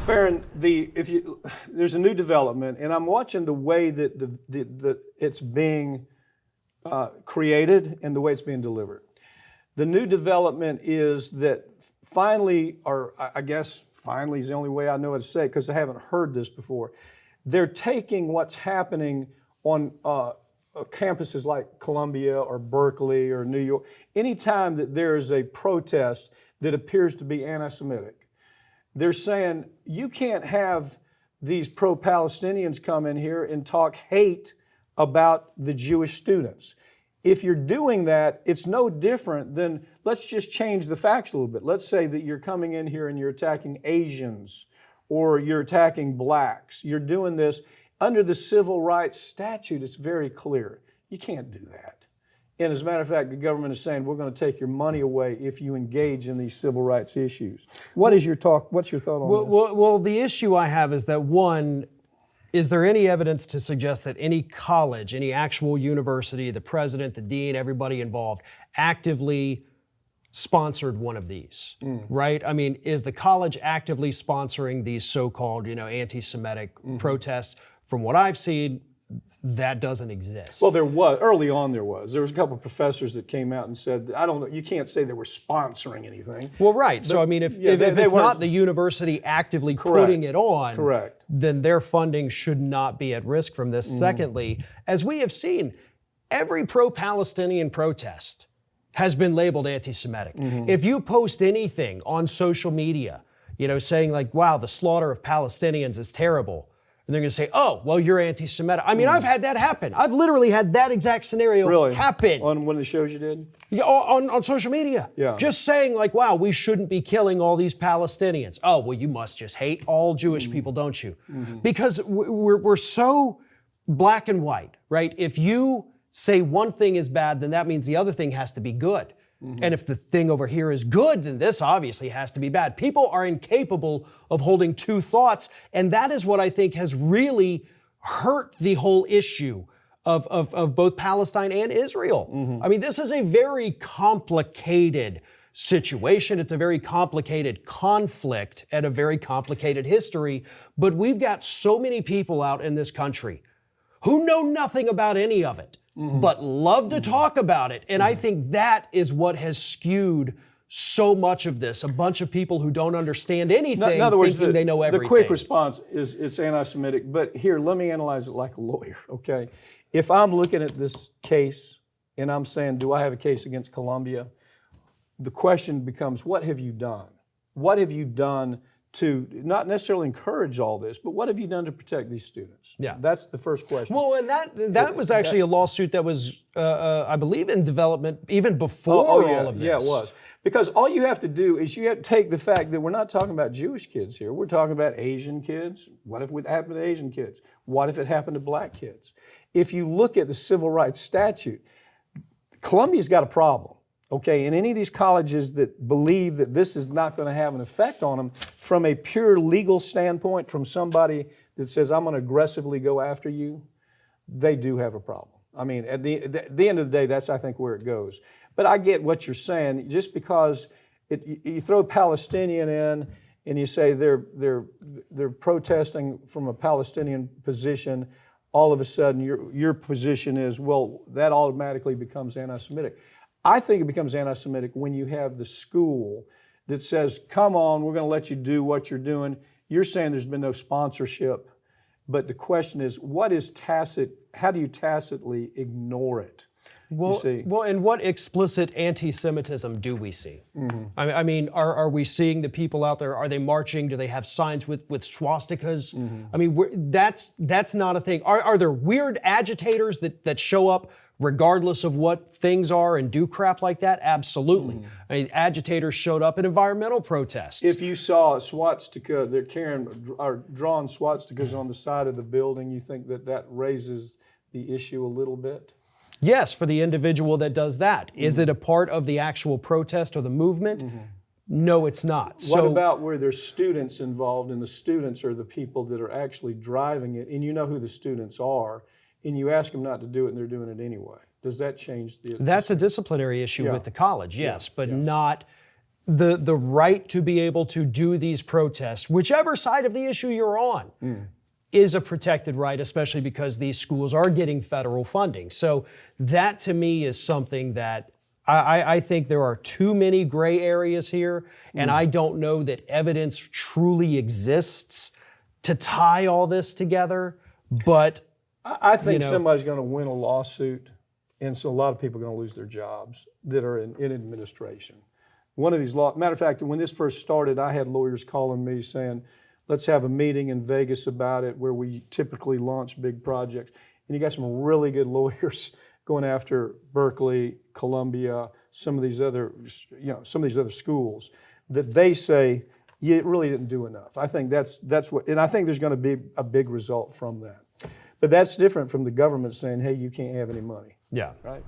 Farron, there's a new development, and I'm watching the way that it's being created and the way it's being delivered. The new development is that finally, or I guess finally is the only way I know how to say it because I haven't heard this before. They're taking what's happening on campuses like Columbia or Berkeley or New York. Anytime that there is a protest that appears to be anti-Semitic, they're saying you can't have these pro-Palestinians come in here and talk hate about the Jewish students. If you're doing that, it's no different than, let's just change the facts a little bit. Let's say that you're coming in here and you're attacking Asians or you're attacking blacks. You're doing this under the civil rights statute. It's very clear. You can't do that. And as a matter of fact, the government is saying we're going to take your money away if you engage in these civil rights issues. What's your thought on this? Well, the issue I have is that, one, is there any evidence to suggest that any college, any actual university, the president, the dean, everybody involved, actively sponsored one of these, right? I mean, is the college actively sponsoring these so-called, anti-Semitic protests? From what I've seen, that doesn't exist. Well, early on there was a couple of professors that came out and said, I don't know, you can't say they were sponsoring anything. Well, right. So, I mean, if it's not the university actively putting it on, then their funding should not be at risk from this. Secondly, as we have seen, every pro-Palestinian protest has been labeled anti-Semitic. If you post anything on social media, saying like, wow, the slaughter of Palestinians is terrible, and they're going to say, oh, well, you're anti-Semitic. I mean, I've had that happen. I've literally had that exact scenario happen. On one of the shows you did? Yeah, on social media. Yeah. Just saying like, wow, we shouldn't be killing all these Palestinians. Oh, well, you must just hate all Jewish people, don't you? Because we're so black and white, right? If you say one thing is bad, then that means the other thing has to be good. And if the thing over here is good, then this obviously has to be bad. People are incapable of holding two thoughts, and that is what I think has really hurt the whole issue of both Palestine and Israel. I mean, this is a very complicated situation. It's a very complicated conflict and a very complicated history, but we've got so many people out in this country who know nothing about any of it, but love to talk about it. And I think that is what has skewed so much of this. A bunch of people who don't understand anything, in other words, thinking they know everything. The quick response is it's anti-Semitic, but here, let me analyze it like a lawyer, okay? If I'm looking at this case and I'm saying, do I have a case against Columbia? The question becomes, what have you done? What have you done to not necessarily encourage all this, but what have you done to protect these students? Yeah, that's the first question. Well, and that was actually a lawsuit that was, I believe, in development even before all of this. Yeah, it was. Because all you have to do is you have to take the fact that we're not talking about Jewish kids here. We're talking about Asian kids. What if it happened to Asian kids? What if it happened to black kids? If you look at the civil rights statute, Columbia's got a problem. Okay, and any of these colleges that believe that this is not going to have an effect on them from a pure legal standpoint, from somebody that says, I'm going to aggressively go after you, they do have a problem. I mean, at the end of the day, that's, I think, where it goes. But I get what you're saying. Just because you throw Palestinian in and you say they're protesting from a Palestinian position, all of a sudden your position is, well, that automatically becomes anti-Semitic. I think it becomes anti-Semitic when you have the school that says, come on, we're going to let you do what you're doing. You're saying there's been no sponsorship, but the question is, what is tacit? How do you tacitly ignore it? Well, and what explicit anti-Semitism do we see? I mean, are we seeing the people out there? Are they marching? Do they have signs with swastikas? I mean, that's not a thing. Are there weird agitators that show up regardless of what things are and do crap like that? Absolutely. I mean, agitators showed up at environmental protests. If you saw a swastika, they're drawing swastikas on the side of the building, you think that raises the issue a little bit? Yes, for the individual that does that. Is it a part of the actual protest or the movement? No, it's not. What about where there's students involved and the students are the people that are actually driving it and you know who the students are and you ask them not to do it and they're doing it anyway? Does that change the... That's a disciplinary issue with the college, yes, but not the right to be able to do these protests, whichever side of the issue you're on, is a protected right, especially because these schools are getting federal funding. So that to me is something that I think there are too many gray areas here, and I don't know that evidence truly exists to tie all this together. But I think somebody's going to win a lawsuit, and so a lot of people are going to lose their jobs that are in administration. One of these matter of fact, when this first started, I had lawyers calling me saying, let's have a meeting in Vegas about it where we typically launch big projects. And you got some really good lawyers going after Berkeley, Columbia, some of these other schools that they say, you really didn't do enough. I think that's what, and I think there's going to be a big result from that. But that's different from the government saying, hey, you can't have any money. yeah. Right?